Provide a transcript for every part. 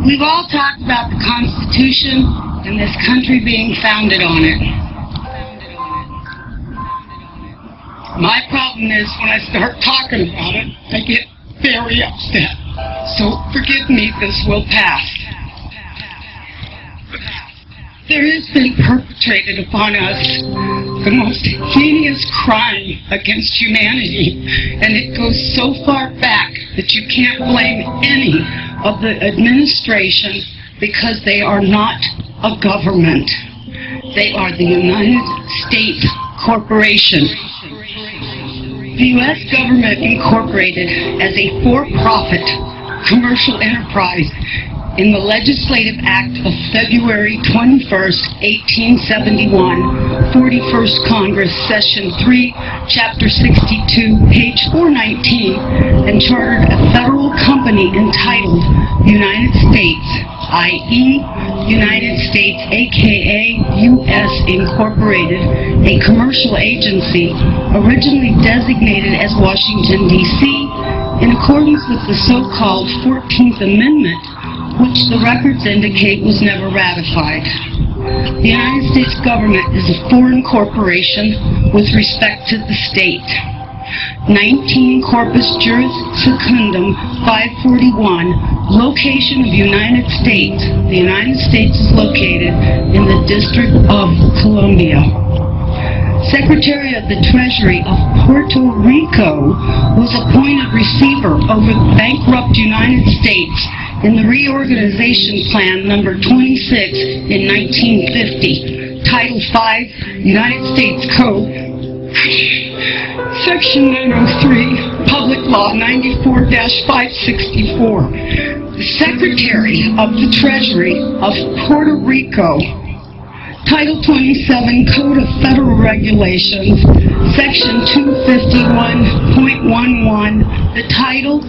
We've all talked about the Constitution and this country being founded on it. My problem is when I start talking about it, I get very upset. So forgive me, this will pass. There has been perpetrated upon us the most heinous crime against humanity, and it goes so far back that you can't blame any of the administration because they are not a government. They are the United States Corporation. The U.S. government incorporated as a for-profit commercial enterprise in the Legislative Act of February 21st, 1871, 41st Congress, Session 3, Chapter 62, page 419, and chartered a federal company entitled United States, i.e. United States, aka U.S. Incorporated, a commercial agency originally designated as Washington, D.C., in accordance with the so-called 14th Amendment, which the records indicate was never ratified. The United States government is a foreign corporation with respect to the state. 19 Corpus Juris Secundum 541, location of United States. The United States is located in the District of Columbia. Secretary of the Treasury of Puerto Rico was appointed receiver over the bankrupt United States in the Reorganization Plan number 26 in 1950, Title 5, United States Code, Section 903, Public Law 94-564. The Secretary of the Treasury of Puerto Rico, Title 27, Code of Federal Regulations, Section 251.11, the title,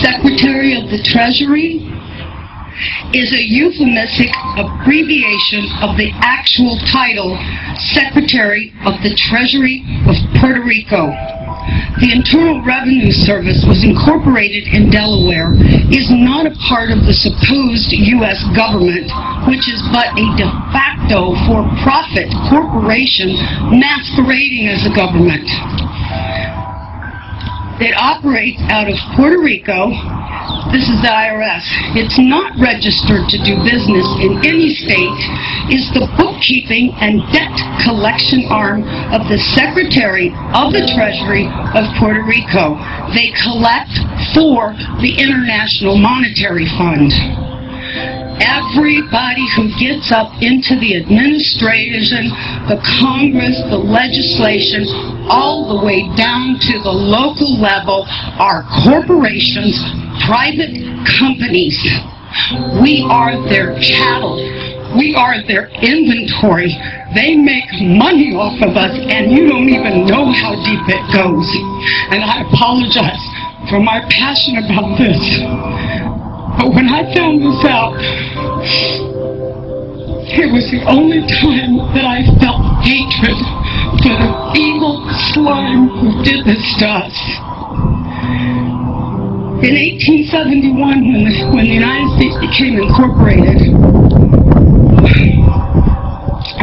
Secretary of the Treasury, is a euphemistic abbreviation of the actual title, Secretary of the Treasury of Puerto Rico. The Internal Revenue Service was incorporated in Delaware, is not a part of the supposed U.S. government, which is but a de facto for-profit corporation masquerading as a government. It operates out of Puerto Rico. This is the IRS. It's not registered to do business in any state, is the bookkeeping and debt collection arm of the Secretary of the Treasury of Puerto Rico. They collect for the International Monetary Fund. Everybody who gets up into the administration, the Congress, the legislation, all the way down to the local level are corporations, private companies. We are their chattel. We are their inventory. They make money off of us, and you don't even know how deep it goes. And I apologize for my passion about this. But when I found this out, it was the only time that I felt hatred for the evil slime who did this to us. In 1871, when the United States became incorporated,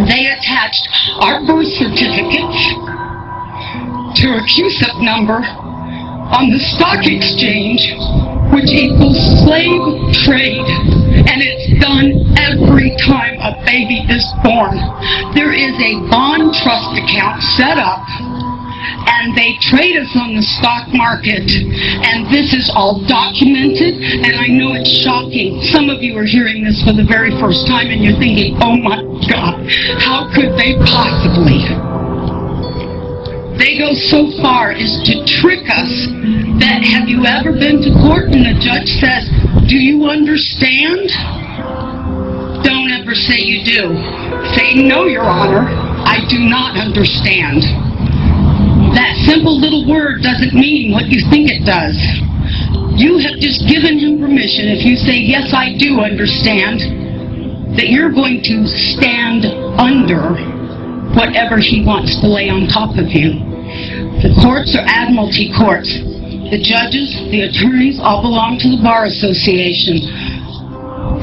they attached our birth certificates to a CUSIP number on the stock exchange, which equals slave trade, and it's done every time a baby is born. There is a bond trust account set up, and they trade us on the stock market, and this is all documented, and I know it's shocking. Some of you are hearing this for the very first time, and you're thinking, oh my God, how could they possibly? They go so far as to trick us that, have you ever been to court and the judge says, do you understand? Don't ever say you do. Say, no, Your Honor, I do not understand. That simple little word doesn't mean what you think it does. You have just given him permission, if you say, yes, I do understand, that you're going to stand under whatever he wants to lay on top of you. The courts are admiralty courts. The judges, the attorneys, all belong to the Bar Association.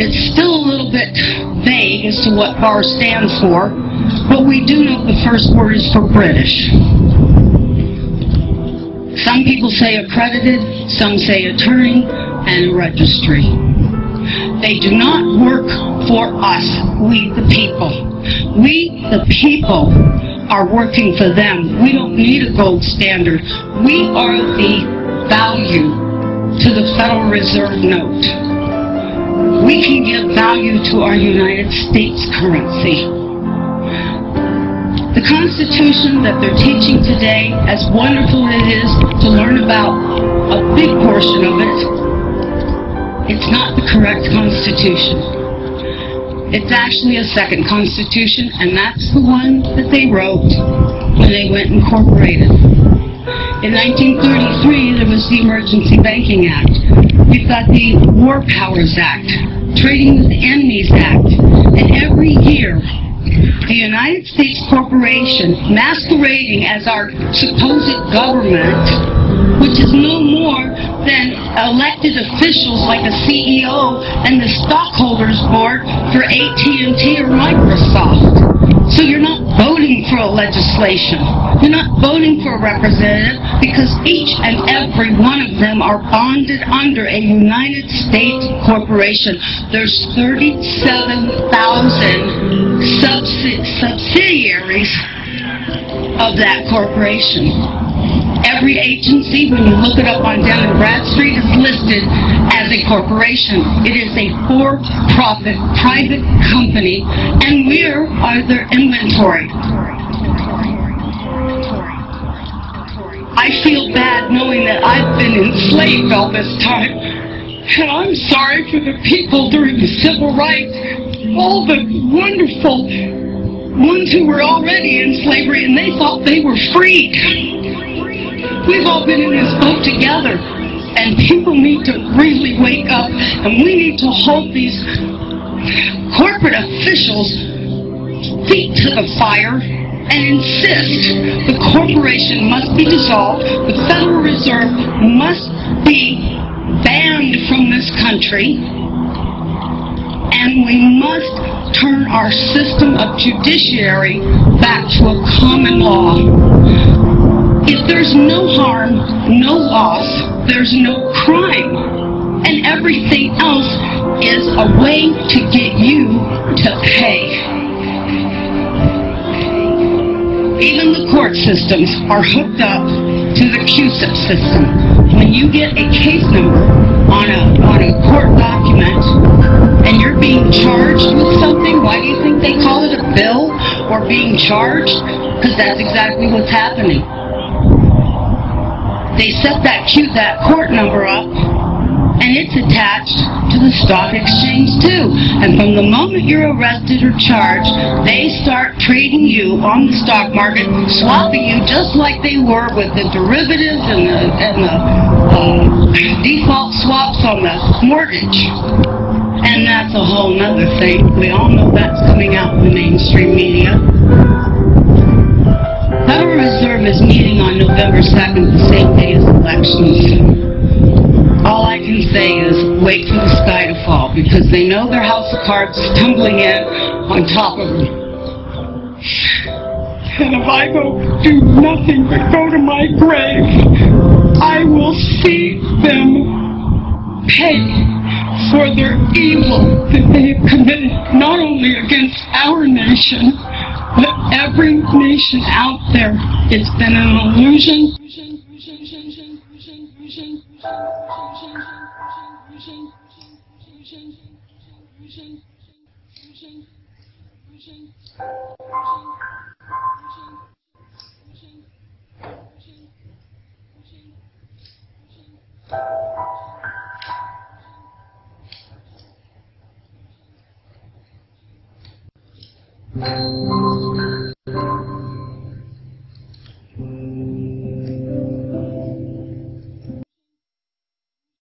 It's still a little bit vague as to what BAR stands for, but we do know the first word is for British. Some people say accredited, some say attorney, and a registry. They do not work for us, we the people. We the people are working for them. We don't need a gold standard. We are the value to the Federal Reserve note. We can give value to our United States currency. The Constitution that they're teaching today, as wonderful as it is to learn about a big portion of it, it's not the correct Constitution. It's actually a second Constitution, and that's the one that they wrote when they went incorporated. In 1933, there was the Emergency Banking Act. We've got the War Powers Act, Trading with Enemies Act, and every year, the United States corporation, masquerading as our supposed government, which is no more than elected officials like a CEO and the stockholders board for AT&T or Microsoft. So you're not voting for a legislation. You're not voting for a representative because each and every one of them are bonded under a United States corporation. There's 37,000 subsidiaries of that corporation. Every agency, when you look it up on Dun & Bradstreet, is listed as a corporation. It is a for-profit private company, and we're their inventory. I feel bad knowing that I've been enslaved all this time, and I'm sorry for the people during the civil rights, all the wonderful ones who were already in slavery and they thought they were freed. We've all been in this boat together, and people need to really wake up, and we need to hold these corporate officials' feet to the fire and insist the corporation must be dissolved, the Federal Reserve must be banned from this country, and we must turn our system of judiciary back to a common law. If there's no harm, no loss, there's no crime. And everything else is a way to get you to pay. Even the court systems are hooked up to the QSIP system. When you get a case number on a court document and you're being charged with something, why do you think they call it a bill or being charged? Because that's exactly what's happening. They set that court number up, and it's attached to the stock exchange too. And from the moment you're arrested or charged, they start trading you on the stock market, swapping you just like they were with the derivatives and the default swaps on the mortgage. And that's a whole nother thing. We all know that's coming out in the mainstream media. Federal Reserve is meeting on November 2nd, the same day as elections. All I can say is wait for the sky to fall, because they know their house of cards is tumbling in on top of them. And if I do nothing but go to my grave, I will see them pay for their evil that they have committed, not only against our nation, but every nation out there. It's been an illusion.